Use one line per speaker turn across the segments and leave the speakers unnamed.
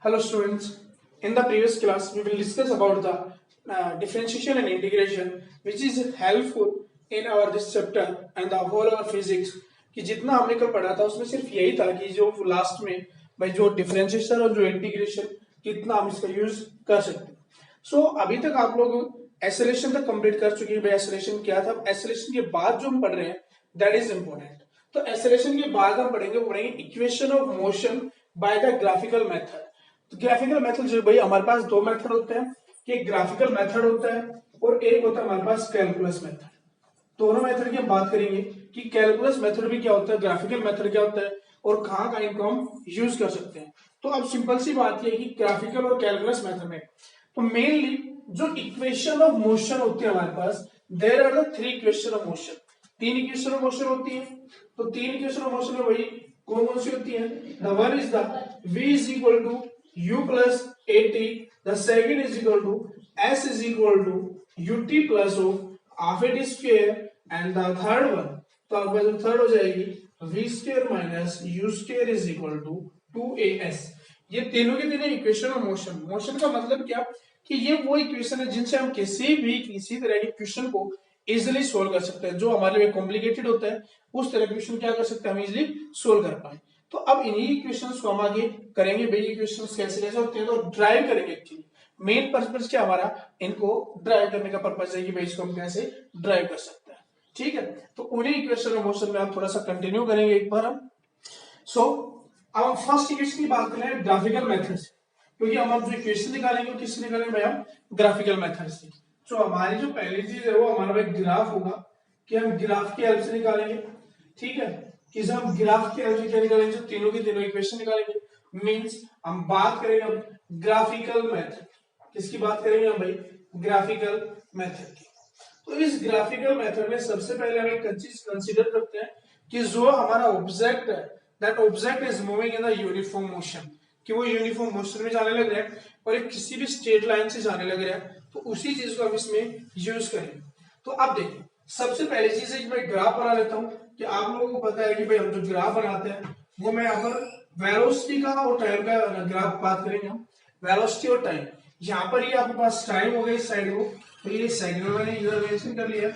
Hello students, in the previous class we will discuss about the differentiation and integration which is helpful in our this chapter and the whole of physics कि जितना हमने कल पढ़ा था उसमें सिर्फ यही था कि जो लास्ट में भाई जो डिफरेंशिएशन और जो इंटीग्रेशन कितना हम इसका यूज कर सकते हैं। सो अभी तक आप लोग एसोलेशन तक कंप्लीट कर चुके हैं। भाई एसोलेशन क्या था, एसोलेशन के बाद जो हम पढ़ रहे हैं दैट इज इंपॉर्टेंट। तो एसोलेशन के बाद हम पढ़ेंगे equation of motion by the graphical method. तो ग्राफिकल मेथड जो भाई हमारे पास दो मेथड होते हैं कि एक ग्राफिकल मेथड होता है और एक होता है हमारे पास कैलकुलस मेथड। दोनों मेथड की हम बात करेंगे कि कैलकुलस मेथड भी क्या होता है, ग्राफिकल मेथड क्या होता है और कहाँ कहाँ इनको हम यूज कर सकते हैं। तो अब सिंपल सी बात यह है कि ग्राफिकल और कैलकुलस मेथड में तो मेनली जो इक्वेशन ऑफ मोशन होती है हमारे पास, there are the three equation of motion. तीन इक्वेशन ऑफ मोशन होती है। तो तीन इक्वेशन ऑफ मोशन में वही कौन कौन सी होती है? The one is the v is equal to u plus at, the second is equal to s is equal to ut plus of half at square and the third one, तो आपका जो थर्ड हो जाएगी v square minus u square is equal to 2as। ये तीनों के तीनों equation of motion. Motion का मतलब क्या कि ये वो इक्वेशन है जिनसे हम किसी तरह के क्वेश्चन को इजिली सोल्व कर सकते हैं। जो हमारे लिए कॉम्प्लिकेटेड होता है उस तरह क्वेश्चन क्या कर सकते हैं हम इजिली सोल्व कर पाए। तो अब इन्हीं इक्वेशंस को हम आगे करेंगे। भाई इक्वेशंस कैसे कैसे होते हैं तो ड्राइव करेंगे। एक्चुअली मेन पर्पस क्या हमारा, इनको ड्राइव करने का पर्पस है कि भाई इसको हम कैसे ड्राइव कर सकते हैं। ठीक है, तो उन्हीं इक्वेशन ऑफ मोशन में आप थोड़ा सा कंटिन्यू करेंगे एक बार हम। सो अब हम फर्स्ट इक्वेशन की बात करें ग्राफिकल मेथड से, क्योंकि हम जो इक्वेशन निकालेंगे वो किससे निकालेंगे भाई, हम ग्राफिकल मेथड से। तो हमारी जो पहली चीज है वो हमारा एक ग्राफ होगा कि हम ग्राफ की हेल्प से निकालेंगे। ठीक है, कि हम ग्राफ की हेल्प से क्या निकालेंगे, जो तीनों की तीनों इक्वेशन निकालेंगे। मींस हम बात करेंगे अब ग्राफिकल मेथड। किसकी बात करेंगे हम भाई? ग्राफिकल मेथड की। तो इस ग्राफिकल मेथड में सबसे पहले हम एक चीज कंसीडर करते हैं कि जो हमारा ऑब्जेक्ट है that object is moving in the uniform motion, कि वो यूनिफॉर्म मोशन में जाने लग रहा है और एक किसी भी स्ट्रेट लाइन से जाने लग रहा है। तो उसी चीज को हम इसमें यूज करेंगे। तो अब देखिए सबसे पहली चीज है कि मैं ग्राफ बना लेता हूं कि आप लोगों को पता है कि भाई हम जो ग्राफ बनाते हैं वो मैं यहाँ पर वेलोसिटी का और टाइम का ग्राफ बात करेंगे हम। वेलोसिटी और टाइम, यहाँ पर ये आपके पास टाइम हो गया इस साइड को, तो ये साइड में मैंने इधर मेंशन कर लिया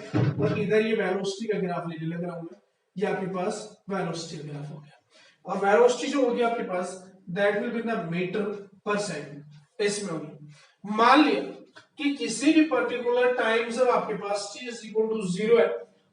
और इधर ये वेलोसिटी का ग्राफ लेने लग रहा हूं मैं। ये आपके पास वेलोसिटी का ग्राफ हो गया और वेलोसिटी जो होगी आपके पास that will be the metre per second. इसमें होगी मान लिया कि किसी भी पर्टिकुलर टाइम जब आपके पास t इज इक्वल टू 0 है,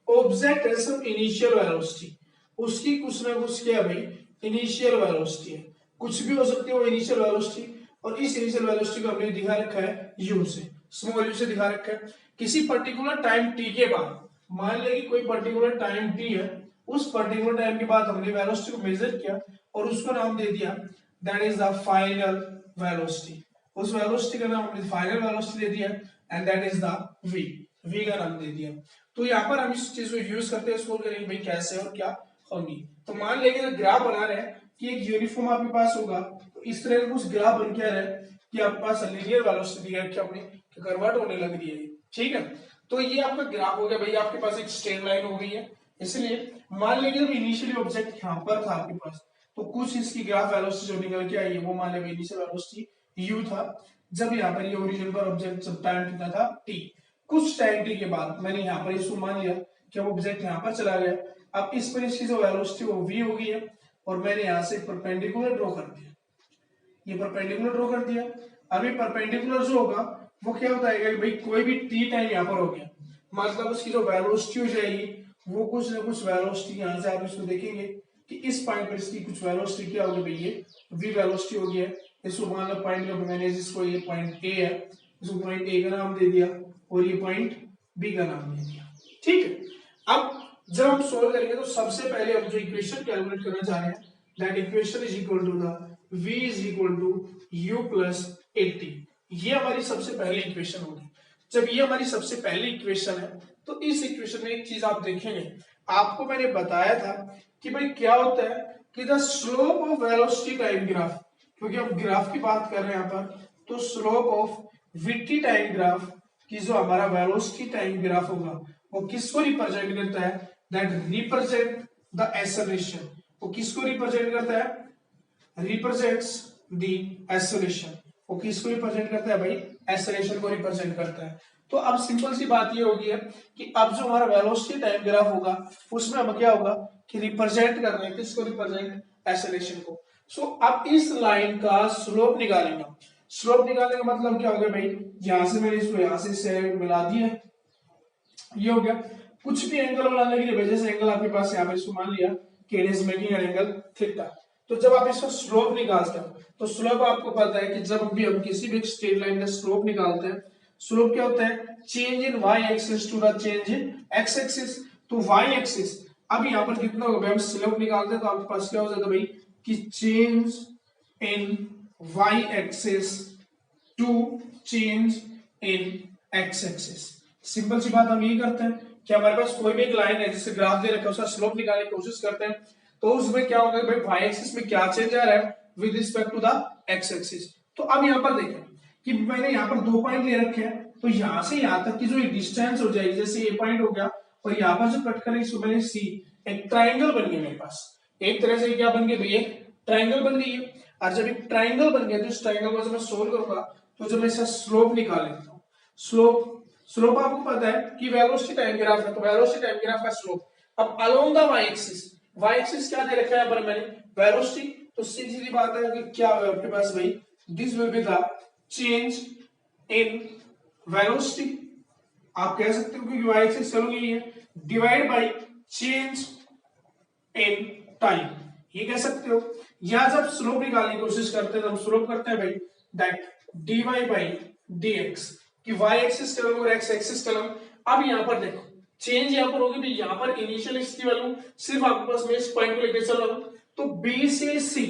ऑब्जेक्ट है सब इनिशियल वेलोसिटी, उसकी कुछ ना कुछ क्या भाई इनिशियल वेलोसिटी है। कुछ भी हो सकती है वो इनिशियल वेलोसिटी, और इस इनिशियल वेलोसिटी को हमने दिखा रखा है u से, स्मॉल u से दिखा रखा है। किसी पर्टिकुलर टाइम t के बाद मान लिया कि कोई पर्टिकुलर टाइम t है, उस पर्टिकुलर टाइम के बाद हमने वेलोसिटी को मेजर किया और उसको नाम दे दिया that is the final velocity. उस वेलोसिटी का नाम हमने फाइनल वेलोसिटी दे दिया and that is the v का नाम दे दिया। तो यहाँ पर हम इस चीज को यूज करते हैं, सोल्व करेंगे भाई कैसे और क्या होगी। तो मान लेंगे कि ग्राफ बना रहे हैं कि एक यूनिफॉर्म आपके पास होगा, तो इस तरह का कुछ ग्राफ बन के आ रहा है कि आपके पास लीनियर वेलोसिटी है क्या अपने कन्वर्ट होने लग रही है। ठीक है, तो ये आपका ग्राफ हो गया भाई, आपके पास एक स्ट्रेट लाइन हो गई है। इसलिए मान लेंगे जब इनिशियली ऑब्जेक्ट यहाँ पर था आपके पास, तो कुछ इसकी ग्राफ वेलोसिटी जो निकल के आई है वो मान लेंगे इनिशियल वेलोसिटी u था। जब यहाँ पर ये ओरिजिन पर ऑब्जेक्ट जब टाइम कितना था t, कुछ टाइम t के बाद मैंने यहाँ पर इसको मान लिया कि ऑब्जेक्ट यहाँ पर चला गया। अब इस पर इसकी जो वेलोसिटी वो v हो गई है और मैंने यहाँ से परपेंडिकुलर ड्रॉ कर दिया। ये परपेंडिकुलर ड्रॉ कर दिया। अब ये परपेंडिकुलर जो होगा वो क्या बताएगा कि भाई कोई भी t टाइम यहाँ पर हो गया, मतलब उसकी जो वेलोसिटी हो जाएगी वो कुछ ना कुछ वेलोसिटी, यहाँ से आप इसको देखेंगे कि इस पॉइंट पर इसकी कुछ वेलोसिटी क्या होगी भाई, ये v वेलोसिटी होगी है। इसको मान लो पॉइंट का मैंने इसको ये पॉइंट ए है, इसको पॉइंट ए का नाम दे दिया और ये पॉइंट बी का नाम दे दिया। ठीक है, अब जब हम सोल्व करेंगे तो सबसे पहले हम जो इक्वेशन कैलकुलेट करना चाह रहे हैं that equation is equal to the v is equal to u plus 80। ये हमारी सबसे पहली इक्वेशन होगी। जब ये हमारी सबसे पहली इक्वेशन है तो इस इक्वेशन में एक चीज आप देखेंगे, आपको मैंने बताया था कि भाई क्या होता है कि the slope of velocity time graph, क्योंकि हम ग्राफ की बात कर रहे हैं यहाँ पर, तो slope of VT time graph की जो हमारा वेलोसिटी टाइम ग्राफ होगा वो किसको रिप्रेजेंट करता है, दैट रिप्रेजेंट द एक्सेलरेशन। वो किसको रिप्रेजेंट करता है, रिप्रेजेंट्स दी एक्सेलरेशन। वो किसको रिप्रेजेंट करता है भाई? एक्सेलरेशन को रिप्रेजेंट करता है। तो अब सिंपल सी बात ये होगी है कि अब जो हमारा वेलोसिटी टाइम ग्राफ होगा उसमें अब क्या होगा कि रिप्रेजेंट कर रहे हैं किसको? रिप्रेजेंट एक्सेलरेशन को। सो अब इस लाइन का स्लोप निकालेंगे। स्लोप निकालने का मतलब क्या हो गया भाई? यहां से मैंने इसको यहां से मिला दिया, ये हो गया। कुछ भी एंगल बनाने के लिए भाई, जैसे एंगल आपके पास यहाँ पे इसको मान लिया कि it is making an angle theta, तो जब आप इसका स्लोप निकालते हो तो स्लोप आपको पता है कि जब भी हम किसी भी स्ट्रेट लाइन का स्लोप निकालते हैं, स्लोप क्या होता है? Change in Y axis to the change in x axis. तो वाई एक्सिस अब यहाँ पर कितना होगा भाई? हम स्लोप निकालते हैं तो आपके पास क्या हो जाता है भाई कि change in Y axis to change in x axis. Simple सी बात हम यही करते हैं कि हमारे पास कोई भी एक लाइन है जिससे ग्राफ दे रखा है उसका स्लोप निकालने की कोशिश करते हैं, तो उसमें क्या होगा भाई? वाई एक्सिस में क्या चेंज आ रहा है with respect to the X axis. तो अब यहाँ पर देखें कि मैंने यहाँ पर 2 पॉइंट ले रखे हैं, तो यहाँ से यहाँ तक की जो डिस्टेंस हो जाएगी, जैसे ये पॉइंट हो गया और यहाँ पर जो कट करें इसको मैंने सी, एक ट्राइंगल बन गया मेरे पास। एक तरह से क्या बन गई भैया? ट्राइंगल बन गई है। और जब एक ट्राइंगल बन गया तो इस ट्राइंगल को जब मैं सोल्व करूंगा तो जब मैं इसका स्लोप निकाल लेता हूँ, स्लोप आपको पता है कि वेलोसिटी टाइम ग्राफ है, तो वेलोसिटी टाइम ग्राफ का स्लोप अब अलोंग द वाई एक्सिस क्या दे रखा है पर मैंने? वेलोसिटी। तो सीधी सीधी बात है कि क्या है आपके पास भाई? This will be the change in velocity. आप कह सकते हो कि वाई एक्सिस चलो यही है, divide by change in time, ये कह सकते हो। या जब स्लोप निकालने की कोशिश करते हैं तो हम स्लोप करते हैं भाई दैट dy बाई dx कि y एक्सिस टर्म और x एक्सिस टर्म। अब यहां पर देखो चेंज यहां पर होगी, यहां पर इनिशियल इसकी वैल्यू सिर्फ आपके पास मैं इस पॉइंट को लेकर चल रहा हूं, तो b से c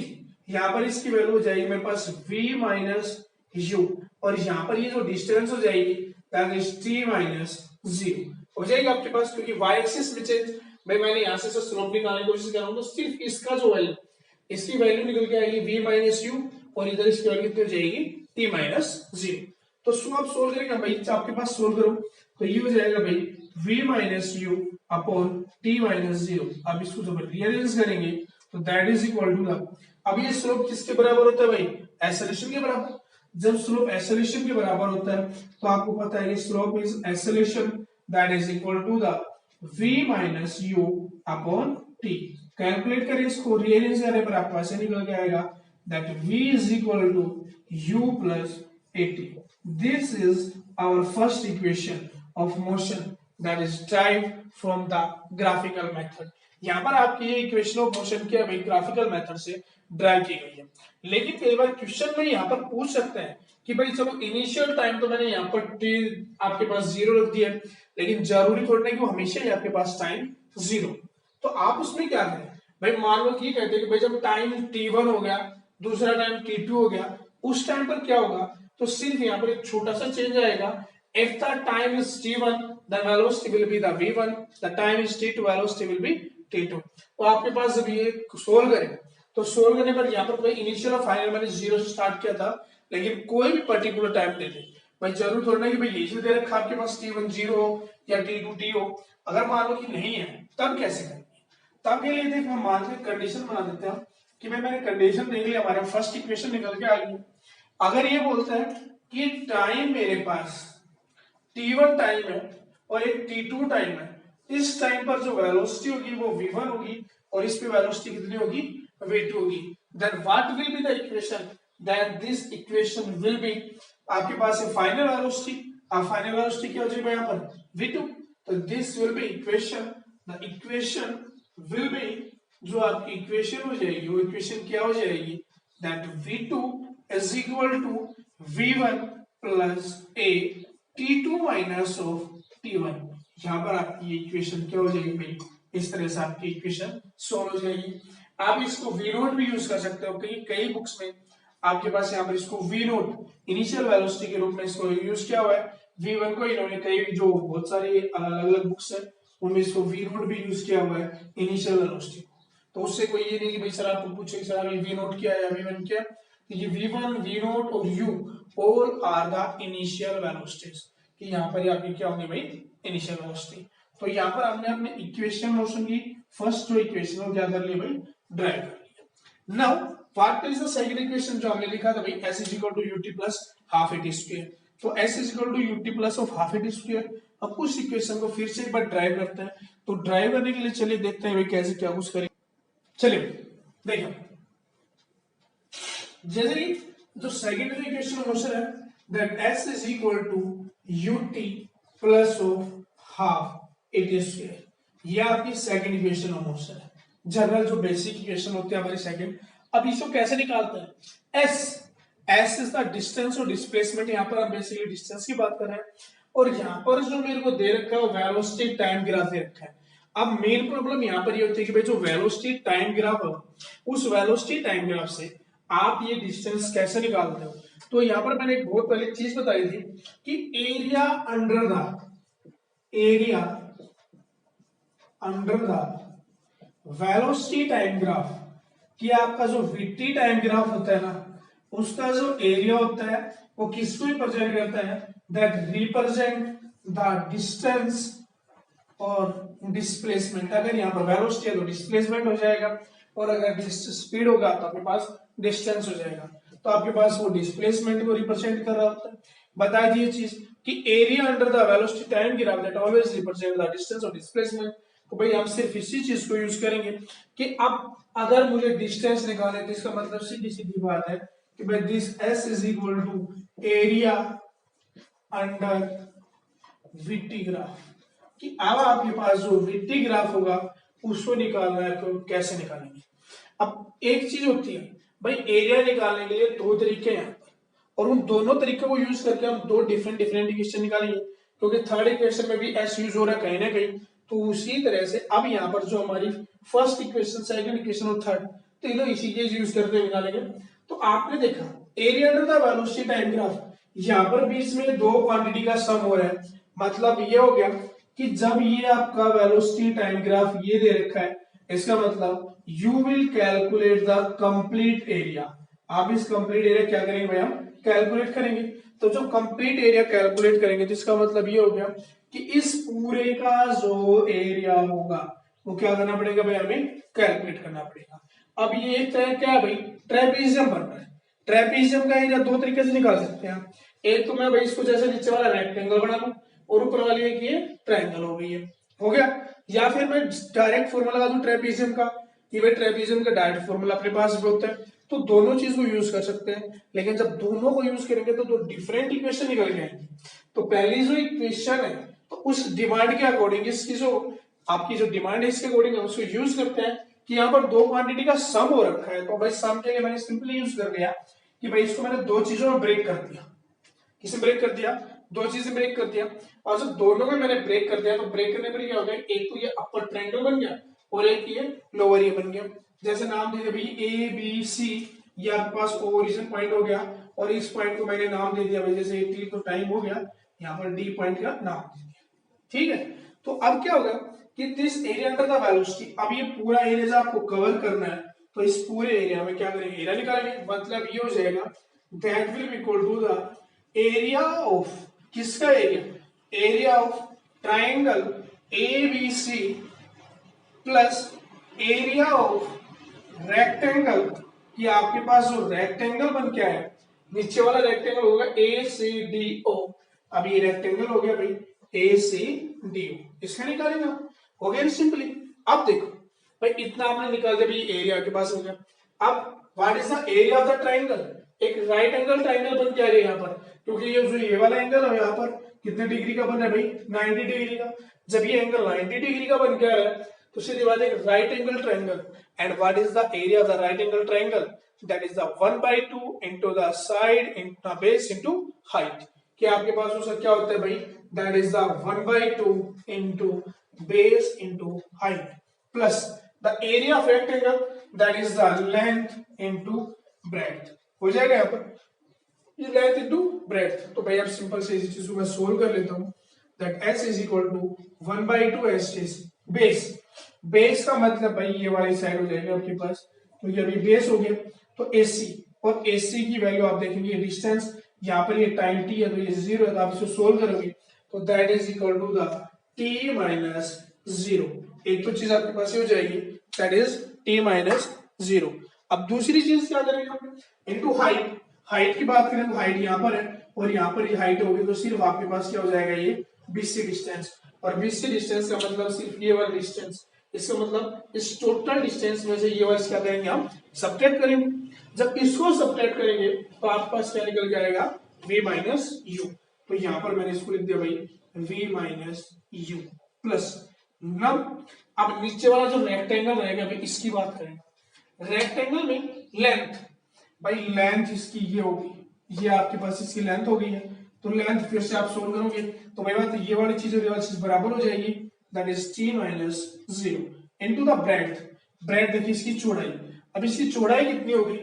यहां पर इसकी वैल्यू हो जाएगी मेरे पास v माइनस u, और यहां पर ये जो डिस्टेंस हो जाएगी दैट इज t माइनस 0 हो जाएगी आपके पास, क्योंकि y एक्सिस में चेंज भाई मैंने यहां से स्लोप निकालने की कोशिश कर रहा हूं, तो सिर्फ इसका जो वैल्यू, इसकी वैल्यू निकल के आएगी v माइनस यू, और इधर इसकी वैल्यू कितनी हो जाएगी? t minus 0। तो सो आप सोल्व करेंगे भाई, आपके पास सोल्व करो तो ये हो जाएगा भाई v minus U upon t minus 0। अब इसको जब रिअरेंज करेंगे तो that is equal to the, अब ये स्लोप किसके बराबर होता है भाई? एक्सेलरेशन के बराबर। जब स्लोप एक्सेलरेशन के बराबर होता है तो आपको पता है कि slope is acceleration that is equal to the v minus U upon t। Calculate करें इसको, रिअरेंज करने पर आपको ऐसे निकल के आएगा that v is equal to u plus at। This is our first equation of motion that is derived from the graphical method। यहाँ पर आपकी ये इक्वेशन ऑफ मोशन क्या है? ग्राफिकल मेथड से ड्राइव की गई है। लेकिन कई बार क्वेश्चन में यहाँ पर पूछ सकते हैं कि भाई चलो इनिशियल टाइम तो मैंने यहाँ पर t आपके पास 0 रख दिया, लेकिन जरूरी थोड़ी ना कि वो हमेशा ही आपके पास टाइम 0। तो आप उसमें क्या करें भाई? मान लो कि कहते हैं कि भाई जब टाइम t1 हो गया, दूसरा टाइम t2 हो गया, उस टाइम पर क्या होगा? तो सिर्फ यहाँ पर एक छोटा सा चेंज आएगा। if the time is t1 the velocity will be the v1, the time is t2 velocity will be t2। तो आपके पास जब ये सोल्व करें तो सोल्व करने पर यहाँ पर भाई इनिशियल और फाइनल मैंने 0 से स्टार्ट किया था, लेकिन कोई भी पर्टिकुलर टाइम दे दे भाई, जरूर थोड़ा ना कि भाई यही दे रखा आपके पास t1 0 हो या t2 t हो। अगर मान लो कि नहीं है तब कैसे करेंगे? तब के लिए देख हम मान के कंडीशन बना देते हैं कि भाई मैंने कंडीशन देख लिया, हमारे फर्स्ट इक्वेशन निकल के आ गई। अगर ये बोलता है कि टाइम मेरे पास t1 टाइम है और एक t2 टाइम है, इस टाइम पर जो वेलोसिटी होगी वो v1 होगी और इस पे वेलोसिटी कितनी होगी? v2 होगी। Then what will be the equation? That this equation will be, आपके पास है फाइनल वेलोसिटी, अब फाइनल वेलोसिटी क्या हो जाएगा यहाँ पर? v2। तो this will be equation, the equation will be, जो आपकी इक्वेशन हो जाएगी वो इक्वेशन क्या हो जाएगी? That v2 is equal to v1 plus a t2 minus of t1। यहाँ पर आपकी इक्वेशन क्या हो जाएगी भाई? इस तरह से आपकी इक्वेशन सोल्व हो जाएगी। आप इसको v नोट भी यूज कर सकते हो, क्योंकि कई बुक्स में आपके पास यहाँ पर इसको v नोट इनिशियल वेलोसिटी के रूप में इसको यूज किया हुआ है। v1 को इन्होंने कई जो बहुत सारी अलग अलग बुक्स है उनमें इसको v नोट भी यूज किया हुआ है इनिशियल वेलोसिटी। तो उससे कोई ये नहीं कि भाई सर आपको पूछे कि सर v नोट क्या है या v1 क्या है। ये v1 v नोट और u all are the initial velocities, कि यहाँ पर आपकी क्या होंगे भाई? Initial velocity. तो यहाँ पर हमने अपने इक्वेशन मोशन की फर्स्ट जो इक्वेशन वो क्या कर लिया भाई? ड्राइव कर लिया। Now what is the second equation जो हमने लिखा था भाई, s is equal to UT plus half AT square. तो s is equal to UT plus of half AT square. अब उस इक्वेशन को फिर से एक बार ड्राइव करते हैं। तो ड्राइव करने के लिए चलिए देखते हैं भाई कैसे क्या कुछ करेंगे। चलिए देखिए, जैसे कि जो सेकंड इक्वेशन मोशन है that s is equal to ut plus of half AT square, ये आपकी सेकंड इक्वेशन ऑफ मोशन है। जनरल जो बेसिक इक्वेशन होती है हमारी सेकंड। अब इसको कैसे निकालते हैं? s इज द डिस्टेंस और डिस्प्लेसमेंट, यहाँ पर हम बेसिकली डिस्टेंस की बात कर रहे हैं। और यहाँ पर जो मेरे को दे रखा है वो वेलोसिटी टाइम ग्राफ दे रखा है। अब मेन प्रॉब्लम यहाँ पर ये होती है कि भाई जो वेलोसिटी टाइम ग्राफ है, उस वेलोसिटी टाइम ग्राफ से आप ये डिस्टेंस कैसे निकालते हो? तो यहाँ पर मैंने एक बहुत पहले चीज बताई थी कि area under the velocity time graph, कि आपका जो वीटी टाइम ग्राफ होता है ना, उसका जो एरिया होता है वो किसको रिप्रेजेंट करता है? दैट रिप्रेजेंट द डिस्टेंस और डिस्प्लेसमेंट। अगर यहाँ पर वेलोसिटी है तो डिस्प्लेसमेंट हो जाएगा, और अगर स्पीड होगा तो आपके पास डिस्टेंस हो जाएगा। तो आपके पास वो डिस्प्लेसमेंट को रिप्रेजेंट कर रहा होता है। बता दी चीज कि area under the velocity time graph that always represent the distance और डिस्प्लेसमेंट। तो भाई हम सिर्फ इसी चीज को यूज करेंगे कि अब अगर मुझे डिस्टेंस निकालना है तो इसका मतलब सीधी सीधी बात है कि भाई this s is equal to area under VT graph, कि अब आपके पास जो वीटी ग्राफ होगा उसको निकालना है तो कैसे निकालेंगे? अब एक चीज होती है भाई, एरिया निकालने के लिए दो तरीके हैं और उन दोनों तरीकों को यूज करके हम दो डिफरेंट इक्वेशन निकालेंगे, क्योंकि थर्ड इक्वेशन में भी s यूज हो रहा है कहीं ना कहीं। तो उसी तरह से अब यहाँ पर जो हमारी फर्स्ट इक्वेशन, सेकंड इक्वेशन और थर्ड, तीनों इसी के यूज करके निकालेंगे। तो आपने देखा area under the velocity time graph, यहाँ पर बीच में दो क्वांटिटी का सम हो रहा है। मतलब ये हो गया कि जब ये आपका वेलोसिटी टाइम ग्राफ ये दे रखा है, इसका मतलब you will calculate the complete area. आप इस कंप्लीट एरिया क्या करेंगे भाई? हम कैलकुलेट करेंगे। तो जो कंप्लीट एरिया कैलकुलेट करेंगे तो इसका मतलब ये हो गया कि इस पूरे का जो एरिया होगा वो क्या करना पड़ेगा भाई? हमें कैलकुलेट करना पड़ेगा। अब ये क्या है भाई? ट्रेपेजियम बन रहा है। ट्रेपेजियम का एरिया दो तरीके से निकाल सकते हैं। एक तो मैं भाई इसको जैसे नीचे वाला रेक्टेंगल बना लूं और ऊपर वाली एक ये ट्रायंगल हो गई है, हो गया। या फिर मैं डायरेक्ट फॉर्मूला लगा दूं ट्रेपेजियम का, कि भाई ट्रेपेजियम का डायरेक्ट फॉर्मूला अपने पास भी होता है। तो दोनों चीज को यूज कर सकते हैं, लेकिन जब दोनों को यूज करेंगे तो दो डिफरेंट इक्वेशन निकल के आएंगी। तो पहली जो इक्वेशन है तो उस डिमांड के अकॉर्डिंग, इसकी जो आपकी जो डिमांड है इसके अकॉर्डिंग हम उसको यूज करते हैं कि यहाँ पर दो क्वांटिटी का सम हो रखा है। तो भाई सम के लिए मैंने सिंपली यूज कर लिया कि भाई इसको मैंने दो चीजों में ब्रेक कर दिया। किसे ब्रेक कर दिया? दो चीजें ब्रेक कर दिया। और जब दोनों में मैंने ब्रेक कर दिया तो ब्रेक करने पर क्या हो गया? एक तो ये अपर ट्रायंगल बन गया और एक ये लोअर ये बन गया। जैसे नाम दे दिया भाई ए बी सी, ये आपके पास ओरिजिन पॉइंट हो गया और इस पॉइंट को मैंने नाम दे दिया भाई जैसे टी, तो टाइम हो गया, यहाँ पर डी पॉइंट का नाम दे दिया। ठीक है, तो अब क्या होगा कि this area under the velocity, अब ये पूरा एरिया आपको कवर करना है तो इस पूरे एरिया में क्या करेंगे? एरिया निकालेंगे। मतलब ये हो जाएगा that will be equal to the area of, किसका area? Area of triangle ABC plus area of rectangle, कि आपके पास जो रेक्टेंगल बन क्या है, नीचे वाला रेक्टेंगल होगा ACDO। अब ये रेक्टेंगल हो गया भाई ACDO, इसका निकालेगा। हो गया सिंपली। अब देखो भाई इतना आपने निकाल दिया भाई, एरिया के पास हो गया। अब what is the area of the triangle? एक राइट एंगल ट्रायंगल बन के आ रहा है यहाँ पर, क्योंकि ये जो ये वाला एंगल है यहाँ पर कितने डिग्री का बन रहा है भाई? 90 डिग्री का। जब ये एंगल 90 डिग्री का बन के आ रहा है तो सीधी बात है right angle triangle. And what is the area of the right angle triangle? That is the 1/2 into the side into base into height. कि आपके पास उसका क्या होता है भाई? That is the 1/2 into base into height plus the area of rectangle, that is the length into breadth. हो जाएगा यहाँ पर ये लेंथ इनटू ब्रेड्थ। तो भाई अब सिंपल से इसी चीज को मैं सोल्व कर लेता हूँ। That s is equal to 1/2 s is base. Base का मतलब भाई ये वाली साइड हो जाएगी आपके पास, तो ये अभी बेस हो गया। तो AC, और AC की वैल्यू आप देखेंगे डिस्टेंस, यहाँ पर ये टाइम t है तो ये 0 है, तो आप इसको सोल्व करोगे तो that is equal to the t minus 0। एक तो चीज आपके पास ये हो जाएगी दैट इज t माइनस 0। अब दूसरी चीज क्या करेंगे हम, इनटू हाइट। हाइट की बात करें तो हाइट यहाँ पर है और यहाँ पर ये हाइट होगी, तो सिर्फ आपके पास क्या हो जाएगा, ये BC डिस्टेंस। और BC डिस्टेंस का मतलब सिर्फ ये वाला डिस्टेंस, इसका मतलब इस टोटल डिस्टेंस में से ये वाला क्या करेंगे हम, सब्ट्रैक्ट करेंगे। जब इसको सब्ट्रैक्ट करेंगे तो आपके पास क्या निकल के आएगा, v माइनस यू। तो यहाँ पर मैंने इसको लिख दिया भाई v माइनस यू प्लस, अब नीचे वाला जो रेक्टेंगल रहेगा भाई इसकी बात करेंगे। रेक्टेंगल में लेंथ, भाई लेंथ इसकी ये होगी, ये आपके पास इसकी लेंथ हो गई है, तो लेंथ फिर से आप सोल्व करोगे तो भाई बात ये वाली चीज और ये वाली चीज बराबर हो जाएगी, that is t minus 0 into the breadth. Breadth देखिए इसकी चौड़ाई, अब इसकी चौड़ाई कितनी होगी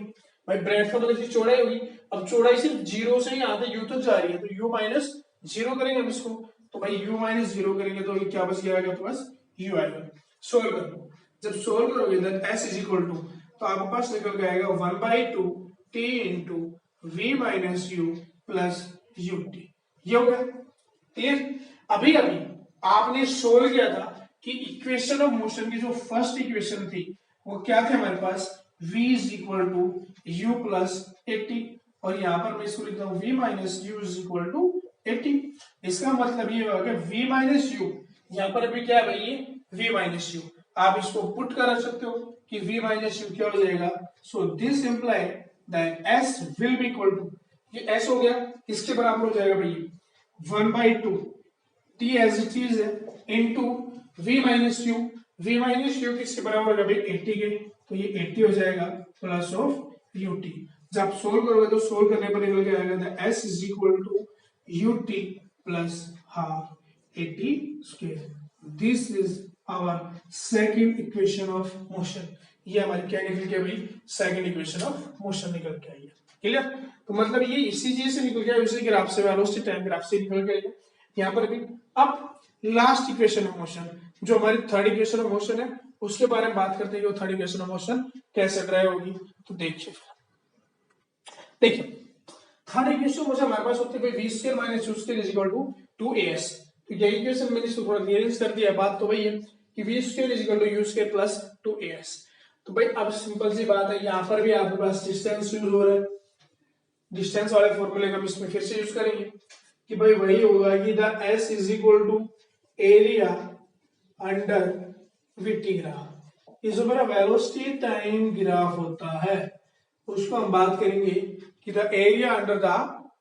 भाई, ब्रेड्थ का मतलब इसकी चौड़ाई होगी। अब चौड़ाई सिर्फ 0 से ही यहाँ से u तक जा रही है, तो u माइनस 0 करेंगे हम इसको, तो भाई u माइनस 0 करेंगे तो ये क्या बच गया आपके पास, u आएगा। सोल्व करो, जब सोल्व करोगे then s is equal to, तो आपके पास निकल के आएगा 1/2 t into v minus U plus ut। ये हो गया क्लियर। अभी अभी आपने सोल्व किया था कि इक्वेशन ऑफ मोशन की जो फर्स्ट इक्वेशन थी वो क्या थे हमारे पास, v is equal to U plus 80, और यहाँ पर मैं इसको लिखता हूँ v minus U is equal to 80। इसका मतलब ये होगा v माइनस यू, यहाँ पर अभी क्या है भाई, ये v माइनस यू, आप इसको पुट कर सकते हो कि v माइनस यू क्या हो जाएगा, so this imply that s will be equal to, ये s हो गया, इसके बराबर हो जाएगा भाई 1/2 t एज इट इज है into v minus you. v minus you किसके बराबर होगा भाई 80 के, तो ये 80 हो जाएगा प्लस ऑफ ut। जब सोल्व करोगे तो सोल्व करने पर निकल के आएगा s is equal to ut plus half 80 square. This is our second equation of motion. ये हमारी क्या निकल के भाई, सेकंड इक्वेशन ऑफ मोशन निकल के आई है। क्लियर, तो मतलब ये इसी चीज से निकल गया, उसी ग्राफ से, वेलोसिटी टाइम ग्राफ से निकल गया यहाँ पर भी। अब लास्ट इक्वेशन ऑफ मोशन जो हमारी थर्ड इक्वेशन ऑफ मोशन है उसके बारे में बात करते हैं कि वो थर्ड इक्वेशन ऑफ मोशन कैसे ड्राइव होगी। तो देखिए थर्ड इक्वेशन ऑफ मोशन हमारे पास होती है v square minus u square is equal to 2as। तो ये इक्वेशन मैंने इसको थोड़ा रीअरेंज कर दिया, बात तो वही है कि v square is equal to u square plus 2as। तो भाई अब सिंपल सी बात है, यहाँ पर भी आपके पास डिस्टेंस यूज हो रहा है, डिस्टेंस वाले फॉर्मूले का हम इसमें फिर से यूज करेंगे कि भाई वही होगा कि the s is equal to area under VT graph. ये जो मेरा वेलोसिटी टाइम ग्राफ होता है उसको हम बात करेंगे कि the area under the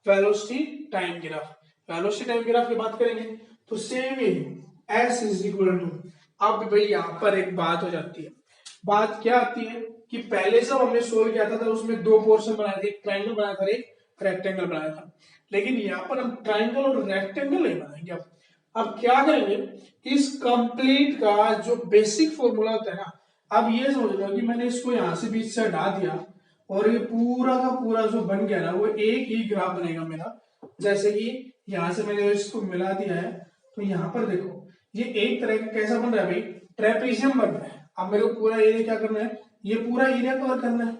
velocity time graph. Velocity time graph की बात करेंगे तो सेम ही s इज इक्वल टू, अब भाई यहाँ पर एक बात हो जाती है, बात क्या आती है कि पहले जब हमने सोल्व किया था उसमें दो पोर्शन बनाए थे, एक ट्राइंगल बनाया था, एक रेक्टेंगल बनाया था, लेकिन यहाँ पर हम ट्राइंगल और रेक्टेंगल नहीं बनाएंगे। अब क्या करेंगे, इस कंप्लीट का जो बेसिक फॉर्मूला होता है ना, अब ये समझ लो कि मैंने इसको यहाँ से बीच से हटा दिया और ये पूरा का पूरा जो बन गया ना वो एक ही ग्राफ बनेगा मेरा। जैसे कि यहाँ से मैंने इसको मिला दिया है तो यहाँ पर देखो ये एक तरह का कैसा बन रहा है भाई, ट्रेपेजियम बन रहा है। अब मेरे को पूरा एरिया क्या करना है, ये पूरा एरिया कवर करना है,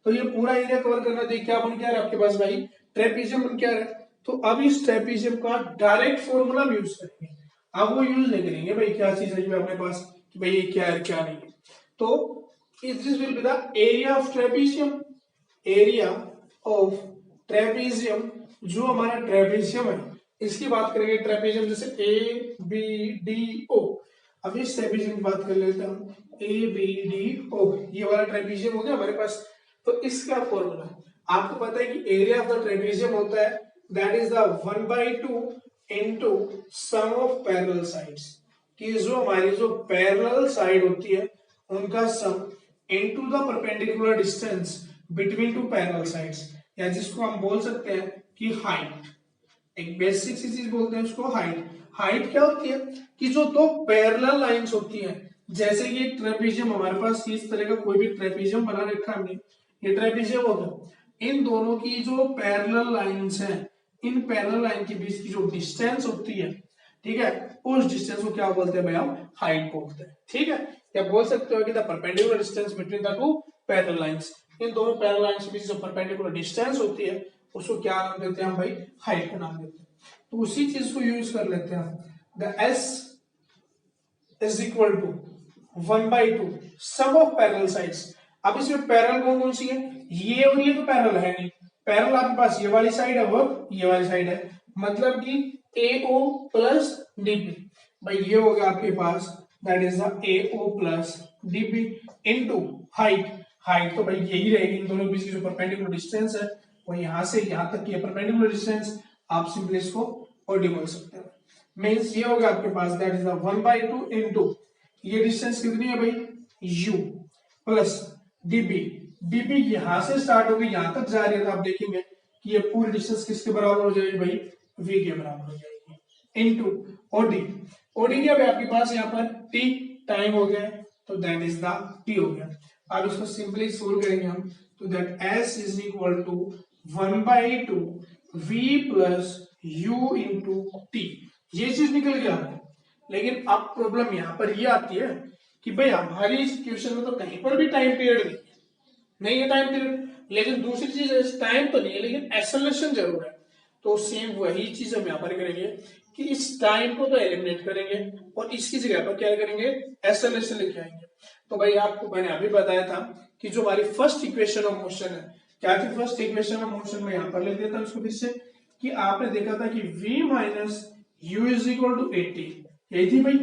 तो ये पूरा एरिया कवर करना है तो क्या बन क्या है आपके पास भाई, ट्रेपेजियम बन क्या है। तो अब इस ट्रेपेजियम का डायरेक्ट फॉर्मूला यूज करेंगे, अब वो यूज नहीं करेंगे भाई क्या चीज है अपने पास कि भाई ये क्या है क्या नहीं है। तो this will be the area of trapezium, area of trapezium, जो हमारा ट्रेपेजियम है इसकी बात करेंगे। ट्रेपेजियम जैसे ABDO, अब इस ट्रेपेजियम की बात कर लेते हैं हम, ABDO ये वाला ट्रेपेजियम हो गया हमारे पास। तो इसका फॉर्मूला आपको पता है कि एरिया ऑफ द ट्रेपेजियम होता है that is the 1/2 into sum of parallel sides, कि जो हमारी जो पैरेलल साइड होती है उनका sum into the perpendicular distance between two parallel sides, या जिसको हम बोल सकते हैं कि हाइट, एक बेसिक सी चीज बोलते हैं उसको हाइट। हाइट क्या होती है कि जो दो पैरेलल लाइंस होती हैं, जैसे कि एक ट्रेपेजियम हमारे पास इस तरह का कोई भी ट्रेपेजियम बना रखा है हमने, ये ट्रेपेजियम होगा, इन दोनों की जो पैरेलल लाइंस हैं, इन पैरेलल लाइन के बीच की जो डिस्टेंस होती है, ठीक है, उस डिस्टेंस को क्या बोलते हैं भाई, हम हाइट बोलते हैं। ठीक है, या बोल सकते हो कि the perpendicular distance between the two parallel lines, इन दोनों पैरेलल लाइंस के बीच जो परपेंडिकुलर डिस्टेंस होती है उसको क्या नाम देते हैं हम भाई, हाइट का नाम देते हैं। तो उसी चीज को यूज कर लेते हैं, the s is equal to 1/2 sum of parallel sides. अब इसमें पैरेलल कौन कौन सी है, ये और ये तो पैरेलल है नहीं, पैरेलल आपके पास ये वाली साइड है और ये वाली साइड है, मतलब कि AO प्लस DP, भाई ये हो गया आपके पास that is the AO plus DP into height, height तो भाई यही रहेगी, इन दोनों के बीच की जो परपेंडिकुलर डिस्टेंस है वो यहां से यहां तक की परपेंडिकुलर डिस्टेंस, आप सिंपली इसको OD बोल सकते हो। मींस ये होगा आपके पास दैट इज द 1/2 इनटू ये डिस्टेंस कितनी है भाई U प्लस DB, DB यहां से स्टार्ट होगी यहां तक जा रही है, तो आप देखेंगे कि ये पूरी डिस्टेंस किसके बराबर हो जाएगी भाई V के बराबर हो जाएगी इनटू OD, OD क्या है आपके पास यहाँ पर T टाइम हो गया, तो दैट इज द T हो गया। अब इसको सिंपली सोल्व करेंगे हम, तो that S is equal to 1/2 V plus U into T, ये चीज निकल गया आपको। लेकिन अब प्रॉब्लम यहाँ पर ये आती है कि भाई हमारी इस क्वेश्चन में तो कहीं पर भी टाइम पीरियड नहीं है टाइम पीरियड, लेकिन दूसरी चीज टाइम तो नहीं है लेकिन एक्सेलरेशन जरूर है, तो सेम वही चीज हम यहाँ पर करेंगे कि इस टाइम को तो एलिमिनेट करेंगे और इसकी जगह पर क्या करेंगे एक्सेलरेशन लेके आएंगे। तो भाई आपको मैंने अभी बताया था कि जो हमारी फर्स्ट इक्वेशन ऑफ मोशन है, क्या थी फर्स्ट इक्वेशन ऑफ मोशन में यहाँ पर लिख दिया था उसको फिर से, कि आपने देखा था कि v minus U is equal to 80, यही थी भाई।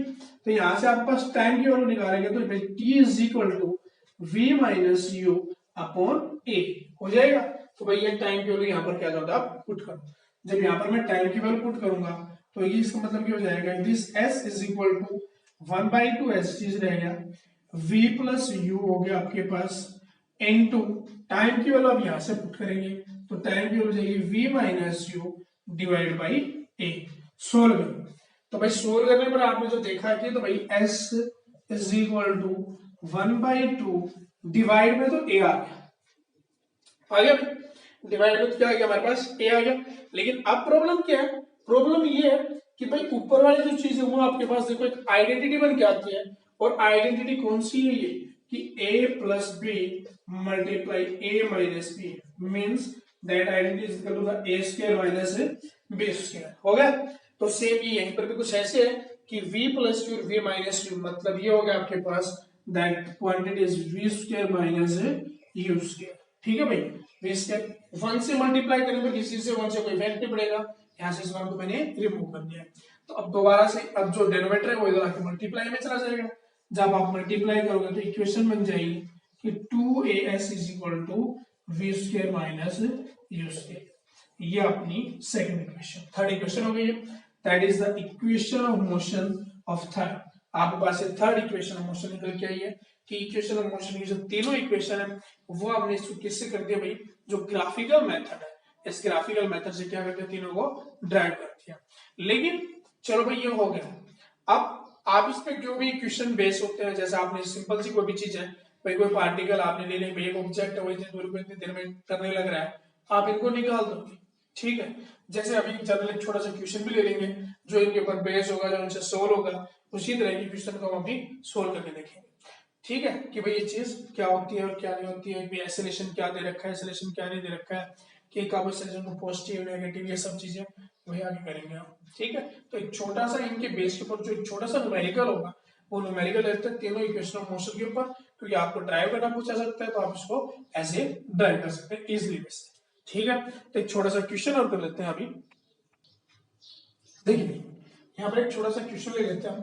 तो यहां से आपके पास टाइम की वैल्यू निकालेंगे तो भाई t is equal to v minus U upon a हो जाएगा। तो भाई ये टाइम की वैल्यू यहाँ पर क्या होता है आप पुट करो, जब यहाँ पर मैं टाइम की वैल्यू पुट करूंगा तो ये इसका मतलब क्या हो जाएगा, this s is equal to 1/2 s चीज रहेगा, v प्लस यू हो गया आपके पास इनटू टाइम की वैल्यू अब यहां से पुट करेंगे, तो टाइम की वैल्यू जाएगी v minus you divide by a। Solve करो, तो भाई सोल्व करने पर आपने जो देखा कि तो भाई s is equal to 1/2 divide में तो a आ गया डिवाइड में तो क्या आ गया हमारे पास a आ गया। लेकिन अब प्रॉब्लम क्या है, प्रॉब्लम ये है कि भाई ऊपर वाली जो चीज है वो आपके पास देखो एक आइडेंटिटी बन के आती है, और आइडेंटिटी कौन सी है ये कि a plus B multiply a minus B means that identity is equal to the a square minus b square हो गया। तो सेम ये यहीं पर भी कुछ ऐसे है कि v plus u v minus u, मतलब ये हो गया आपके पास that quantity is v square minus u square, ठीक है भाई। v स्क्वायर 1 से मल्टीप्लाई करने पर किसी से 1 से कोई इफेक्ट नहीं पड़ेगा, यहां से इस वन को मैंने रिमूव कर दिया। तो अब दोबारा से अब जो डिनोमिनेटर है वो इधर आके मल्टीप्लाई में चला जाएगा, जब आप मल्टीप्लाई करोगे तो इक्वेशन बन जाएगी कि 2as is equal to v square minus u square, ये अपनी सेकंड इक्वेशन। थर्ड इक्वेशन हो गई है, that is the equation of motion of third. आपके पास थर्ड इक्वेशन ऑफ मोशन निकल के आई है कि इक्वेशन ऑफ मोशन की जो तीनों इक्वेशन है वो हमने इसको किससे कर दिया भाई, जो ग्राफिकल मेथड है इस ग्राफिकल मेथड से क्या करते हैं तीनों को ड्राइव कर दिया। लेकिन चलो भाई ये हो गया, अब आप इस पे जो भी क्वेश्चन बेस होते हैं, जैसे आपने सिंपल सी कोई भी चीज है भाई, कोई पार्टिकल आपने ले लिया भाई, एक ऑब्जेक्ट है वो इतनी देर में करने लग रहा है, आप इनको निकाल दोगे, ठीक है। जैसे अभी जनरल एक छोटा सा क्वेश्चन भी ले लेंगे जो इनके ऊपर बेस होगा, जो उनसे सोल्व होगा, उसी तरह की क्वेश्चन को हम अभी सोल्व करके देखेंगे, ठीक है, कि भाई ये चीज क्या होती है और क्या नहीं होती है, एसेलेशन क्या दे रखा है, एसेलेशन क्या नहीं दे रखा है, कि कब एसेलेशन को पॉजिटिव नेगेटिव ये सब चीजें वही आगे करेंगे हम, ठीक है। तो एक छोटा सा इनके बेस के ऊपर जो एक छोटा सा न्यूमेरिकल होगा वो न्यूमेरिकल रहता है तीनों इक्वेशन ऑफ मोशन के ऊपर, क्योंकि आपको ड्राइव करना पूछा सकता है तो आप इसको ऐसे ड्राइव कर सकते हैं इजिली बेस, ठीक है। तो एक छोटा सा क्वेश्चन और कर लेते हैं अभी, देखिए यहाँ पर एक छोटा सा क्वेश्चन ले लेते हैं हम।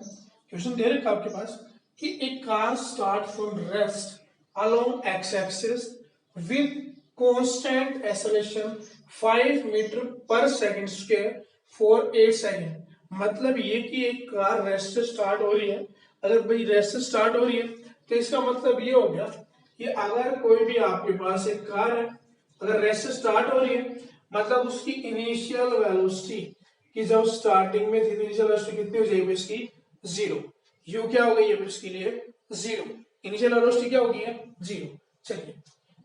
क्वेश्चन दे रखा आपके पास कि एक car start from rest along X axis with constant acceleration 5 metre per second square for 8 second. मतलब ये कि एक कार रेस्ट से स्टार्ट हो रही है, अगर भाई रेस्ट से स्टार्ट हो रही है तो इसका मतलब ये हो गया कि अगर कोई भी आपके पास एक कार है, अगर रेस्ट से स्टार्ट हो रही है मतलब उसकी इनिशियल वेलोसिटी कि जब स्टार्टिंग में थी इनिशियल वेलोसिटी कितनी हो जाएगी इसकी 0, यू क्या हो गई है इसके लिए 0, इनिशियल वेलोसिटी क्या होगी है 0। चलिए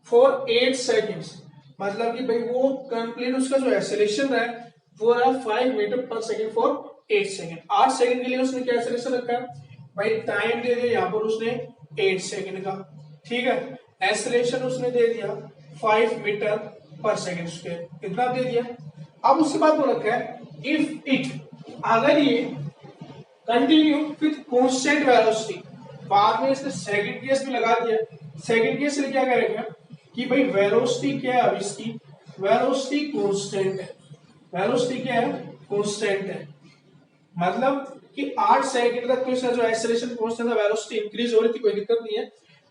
फॉर 8 सेकंड्स, मतलब कि भाई वो कंप्लीट उसका जो एक्सेलरेशन है वो रहा 5 metre per second for 8 second. 8 second के लिए उसने क्या एक्सेलरेशन रखा है भाई, टाइम दे दिया यहाँ पर उसने 8 सेकंड का, ठीक है। एक्सेलरेशन उसने दे दिया 5 मीटर पर सेकंड स्क्वायर, इतना दे दिया। अब उसके बाद वो रखा है इफ इट, अगर ये कंटिन्यू विथ कांस्टेंट वेलोसिटी, बाद में इसने सेकंड केस भी लगा दिया। सेकंड केस में क्या करेगा कि भाई वेलोसिटी क्या है, अब इसकी वेलोसिटी कांस्टेंट है। वेलोसिटी क्या है, कांस्टेंट है, मतलब कि 8 सेकंड तक तो इसका जो एक्सेलरेशन कांस्टेंट था, वेलोसिटी इंक्रीज हो रही थी, कोई दिक्कत नहीं है,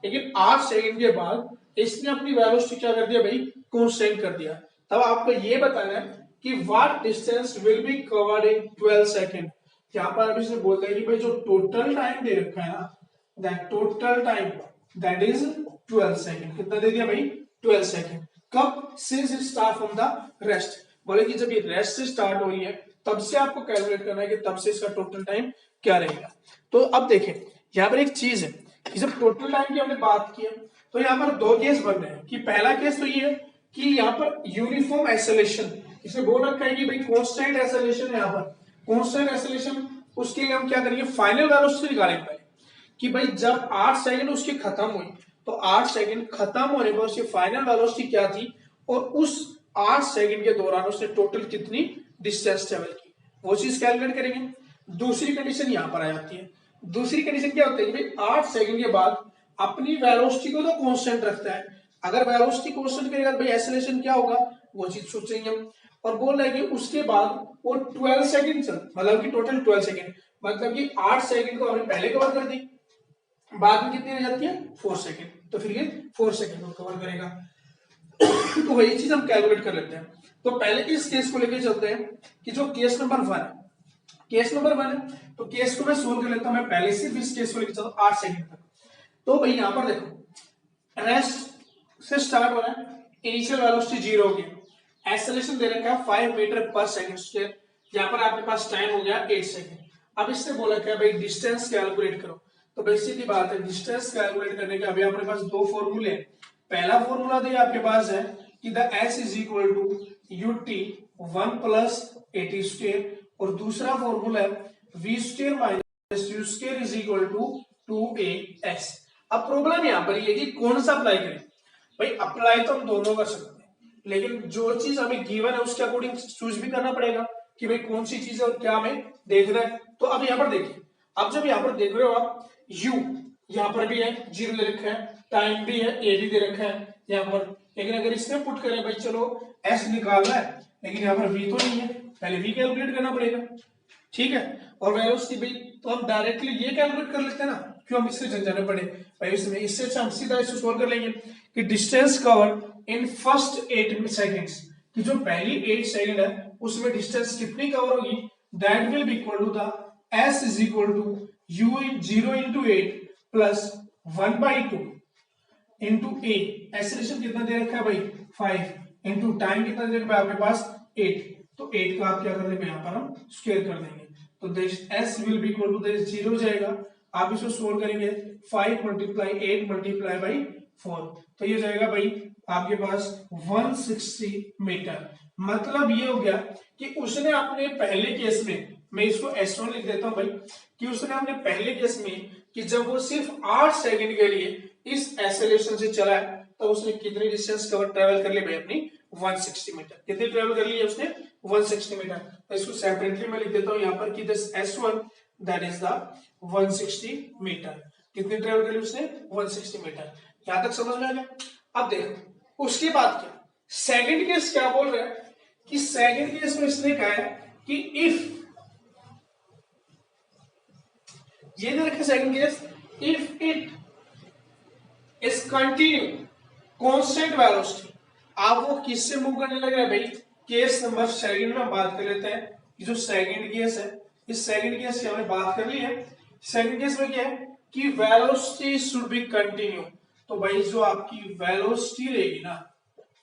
लेकिन 8 सेकंड के बाद इसने अपनी वेलोसिटी क्या कर दिया भाई, कांस्टेंट कर दिया। तब आपको ये बताना है कि what distance will be covered in 12 second. यहाँ पर अभी इसने बोलता है कि भाई जो टोटल टाइम दे रखा है ना, that total time that is 12 second. कितना दे दिया भाई, 12 सेकंड। कब, since start from the rest, बोले कि जब ये रेस्ट से स्टार्ट हो रही है तब से आपको कैलकुलेट करना है कि तब से इसका टोटल टाइम क्या रहेगा। तो अब देखें यहाँ पर एक चीज है कि जब टोटल टाइम की हमने बात की है तो यहाँ पर दो केस बन रहे हैं कि पहला केस तो ये है कि यहाँ पर यूनिफॉर्म एक्सेलरेशन, इसे बोल रखा है कि भाई कांस्टेंट एक्सेलरेशन है, यहाँ पर कांस्टेंट एक्सेलरेशन, उसके लिए हम क्या करेंगे, फाइनल वेलोसिटी निकालेंगे पहले कि भाई जब 8 सेकंड उसकी खत्म हुई तो 8 सेकंड खत्म होने पर उसकी फाइनल वेलोसिटी क्या थी और उस 8 सेकंड के दौरान उसने टोटल कितनी डिस्टेंस ट्रेवल की, वो चीज कैलकुलेट करेंगे। दूसरी कंडीशन यहां पर आ जाती है। दूसरी कंडीशन क्या होती है कि भाई 8 सेकंड के बाद अपनी वेलोसिटी को तो कांस्टेंट रखता है, अगर वेलोसिटी कांस्टेंट करेगा तो भाई एक्सेलरेशन क्या होगा, वो चीज सोचेंगे हम। और बोल रहे हैं कि उसके बाद वो 12 सेकंड चल, मतलब कि टोटल 12 सेकंड, मतलब कि 8 सेकंड को हमने पहले कवर कर दी, बाद में कितनी रह जाती है 4 सेकंड, तो फिर ये 4 सेकंड को कवर करेगा। तो वही चीज हम कैलकुलेट कर लेते हैं। तो पहले इस केस को लेके चलते हैं कि जो केस नंबर 1 है, केस नंबर 1 है, तो केस को मैं सोल्व कर लेता हूं। मैं पहले सिर्फ इस केस को लेके चलता हूं 8 सेकंड तक। तो भाई यहां पर देखो रेस्ट से स्टार्ट हो रहा है, इनिशियल वेलोसिटी 0 होगी, एक्सेलरेशन दे रखा है 5 मीटर पर सेकंड स्क्वायर, यहां पर आपके पास टाइम हो गया 8 सेकंड। अब इसने बोला क्या भाई डिस्टेंस कैलकुलेट करो, तो बेसिकली बात है डिस्टेंस कैलकुलेट करने के अभी अपने पास दो फॉर्मूले हैं। पहला फॉर्मूला तो आपके पास है कि the S is equal to UT 1 plus AT square, और दूसरा फॉर्मूला है V square minus U square is equal to 2as। अब प्रॉब्लम यहां पर ये कि कौन सा अप्लाई करें, भाई अप्लाई तो हम दोनों कर सकते हैं, लेकिन जो चीज हमें गिवन है उसके अकॉर्डिंग चूज भी करना पड़ेगा कि भाई कौन सी चीज है और क्या हमें देखना है। तो अब यहाँ पर देखिए, अब जब यहाँ पर देख रहे हो आप u यहाँ पर भी है 0 दे रखा है, टाइम भी है a भी दे रखा है यहाँ पर, लेकिन अगर इसमें पुट करें भाई चलो s निकालना है, लेकिन यहाँ पर v तो नहीं है, पहले v कैलकुलेट करना पड़ेगा, ठीक है। और वेलोसिटी भी तो हम डायरेक्टली ये कैलकुलेट कर लेते हैं ना, क्यों हम इससे झंझाने पड़े भाई, इसमें इससे अच्छा हम सीधा इसको सोल्व कर लेंगे कि distance covered in first 8 seconds, कि जो पहली 8 सेकंड है उसमें डिस्टेंस कितनी कवर होगी, that will be equal to the s is equal to u in 0 into 8 plus 1/2 into A, acceleration कितना दे रखा है भाई 5, इंटू टाइम कितना दे रखा है आपके पास 8, तो 8 का आप क्या कर देंगे यहाँ पर हम स्क्वायर कर देंगे, तो this s will be equal to this 0 हो जाएगा। आप इसको सोल्व करेंगे 5 मल्टीप्लाई 8 मल्टीप्लाई बाई 4, तो ये जाएगा भाई आपके पास 160 मीटर। मतलब ये हो गया कि उसने अपने पहले केस में, मैं इसको S1 लिख देता हूं भाई, कि उसने अपने पहले केस में कि जब वो सिर्फ 8 सेकंड के लिए इस एक्सेलरेशन से चला है तो उसने कितनी डिस्टेंस कवर ट्रेवल कर ली भाई अपनी 160 मीटर। कितनी ट्रेवल कर ली है उसने 160 मीटर। तो इसको सेपरेटली मैं लिख देता हूं यहाँ पर कि this S1 that is the 160 metre. कितनी ट्रेवल कर ली उसने 160 मीटर। यहां तक समझ में आ गया। अब देखो उसके बाद क्या, सेकंड केस क्या बोल रहा है कि सेकंड केस में इसने कहा है कि इफ, ये दे रखा second case, if it is continue constant velocity. आप वो किससे मूव करने लग रहा है भाई, केस नंबर सेकंड में बात कर लेते हैं। जो सेकंड केस है, इस सेकंड केस की हमने बात कर ली है। सेकंड केस में क्या है कि वेलोसिटी शुड बी कंटिन्यू, तो भाई जो आपकी वेलोसिटी रहेगी ना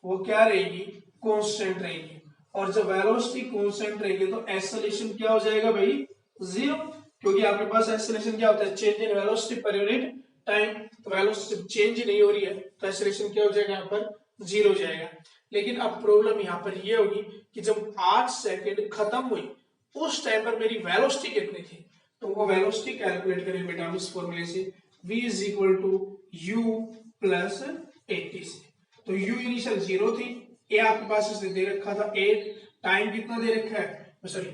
वो क्या रहेगी, कांस्टेंट रहेगी, और जब वेलोसिटी कांस्टेंट रहेगी तो एक्सेलरेशन क्या हो जाएगा भाई 0, क्योंकि आपके पास एक्सेलरेशन क्या होता है change in velocity per unit time, तो वेलोसिटी चेंज नहीं हो रही है तो एक्सेलरेशन क्या हो जाएगा यहाँ पर 0 हो जाएगा। लेकिन अब प्रॉब्लम यहाँ पर ये होगी कि जब 8 सेकंड खत्म हुई उस टाइम पर मेरी वेलोसिटी कितनी थी, तो वो वेलोसिटी कैलकुलेट करें बेटा हम इस फॉर्मूले से v is equal to u plus 80 से। तो u इनिशियल 0 थी, a आपके पास इसने दे रखा था 8, टाइम कितना दे रखा है, सॉरी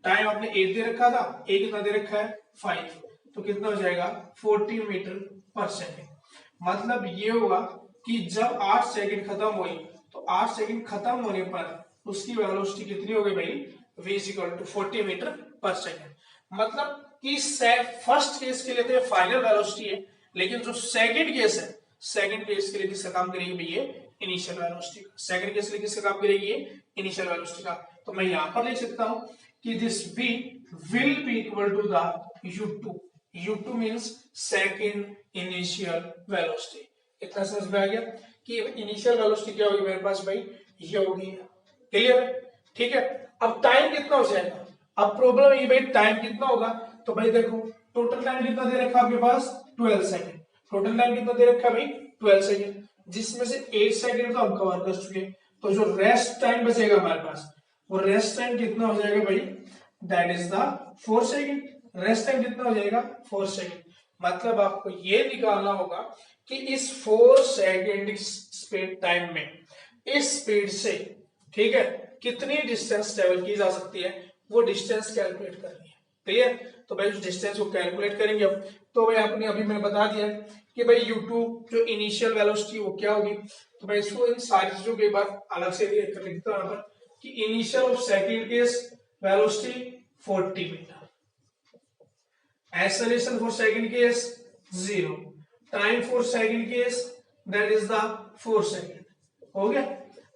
टाइम आपने 8 दे रखा था, a कितना दे रखा है 5, तो कितना हो जाएगा 40 मीटर पर सेकेंड। मतलब ये हुआ कि जब 8 सेकंड खत्म हुई तो 8 सेकंड खत्म होने पर उसकी वेलोसिटी कितनी हो गई भाई, v is equal to 40 metre per second. मतलब कि फर्स्ट केस के लिए तो ये फाइनल वेलोसिटी है, लेकिन जो सेकंड केस है, सेकंड केस के लिए किसका काम करेगी भाई, ये इनिशियल वेलोसिटी का। सेकंड केस के लिए किसका काम करेगी, ये इनिशियल वेलोसिटी का। तो मैं यहां पर लिख सकता हूं कि this v will be equal to the u2। u2 means second initial velocity। इतना समझ में आ गया कि इनिशियल वेलोसिटी क्या होगी मेरे पास भाई, ये होगी। क्लियर है, ठीक है। अब टाइम कितना हो जाएगा, अब प्रॉब्लम ये भाई टाइम कितना होगा। तो भाई देखो टोटल टाइम कितना दे रखा आपके पास 12 सेकंड। टोटल टाइम कितना दे रखा भाई 12 सेकंड, जिसमें से 8 सेकंड तो हम कवर कर चुके। तो जो रेस्ट टाइम बचेगा हमारे पास, वो रेस्ट टाइम कितना हो जाएगा भाई, that is the 4 second. Rest time कितना हो जाएगा 4 सेकंड। मतलब आपको ये निकालना होगा कि इस 4 सेकंड स्पीड टाइम में इस स्पीड से, ठीक है, कितनी डिस्टेंस ट्रेवल की जा सकती है, वो डिस्टेंस कैलकुलेट करनी है। क्लियर। तो भाई उस डिस्टेंस को कैलकुलेट करेंगे अब। तो भाई आपने अभी मैंने बता दिया कि भाई u2 जो इनिशियल वेलोसिटी वो क्या होगी। तो भाई इसको इन सारी चीजों के बाद अलग से लिखता हूं यहाँ पर कि initial of second case velocity 40 metre, acceleration for second case 0, time for second case that is the 4 second। हो गया।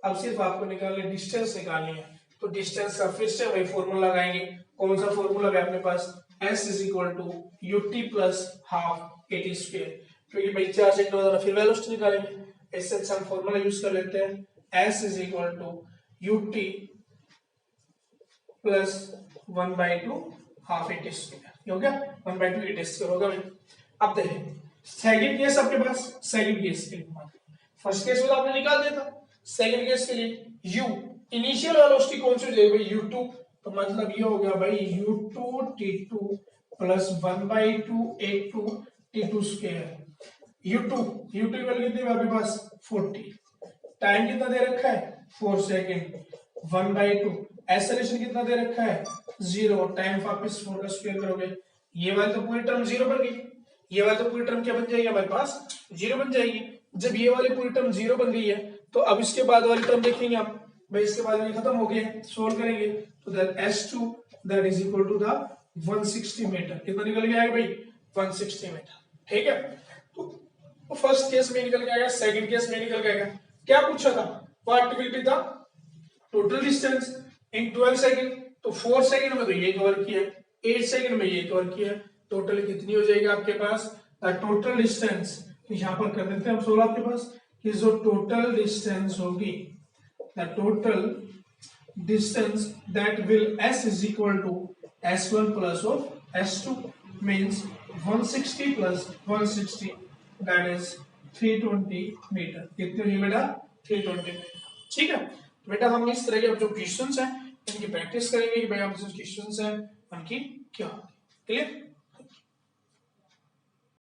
अब सिर्फ आपको निकालनी डिस्टेंस निकालनी है। तो डिस्टेंस का फिर से वही फॉर्मूला लगाएंगे। कौन सा फॉर्मूला है अपने पास, s is equal to ut plus half at square. क्योंकि भाई 4 सेकंड होता है, फिर वेलोसिटी निकालेंगे। इससे अच्छा हम फॉर्मूला यूज कर लेते हैं, s is equal to ut plus 1/2 half at square. हो गया 1/2 at स्क्वायर होगा भाई। अब देखिए सेकंड केस आपके पास, सेकंड केस के लिए फर्स्ट केस में तो आपने निकाल दिया था, सेकंड केस के लिए u इनिशियल वेलोसिटी कौन सी हो जाएगी भाई u2। तो मतलब ये हो गया भाई u2 t2 plus 1/2 a2 t2 square. u2 की वैल्यू कितनी है आपके पास 40, टाइम कितना दे रखा है 4 सेकंड, 1/2 एक्सेलरेशन कितना दे रखा है 0, टाइम वापस 4 का स्क्वायर करोगे, ये वाली तो पूरी टर्म 0 बन गई। ये वाली तो पूरी टर्म क्या बन जाएगी हमारे पास 0 बन जाएगी। जब ये वाली पूरी टर्म 0 बन गई है तो अब इसके बाद वाली टर्म देखेंगे हम भाई, इसके बाद ये खत्म हो गया, सोल्व करेंगे तो that s2 that is equal to the 160 metre. कितना निकल के आएगा भाई 160 मीटर। ठीक है। तो फर्स्ट केस में निकल के आएगा, सेकंड केस में निकल के आएगा। क्या पूछा था, what will be the total distance in 12 second. तो 4 सेकंड में तो ये कवर किया, 8 सेकंड में ये कवर किया, टोटल कितनी हो जाएगी आपके पास द टोटल डिस्टेंस। तो यहां पर कर देते हैं हम 16 आपके पास कि जो टोटल डिस्टेंस होगी, the total distance that will s is equal to s1 plus of s2 means 160 plus 160 that is 320 metre. कितने हुई बेटा 320 मीटर। ठीक है। तो बेटा हम इस तरह के जो क्वेश्चंस हैं इनकी प्रैक्टिस करेंगे कि भाई आप जो क्वेश्चंस हैं उनकी क्या, क्लियर।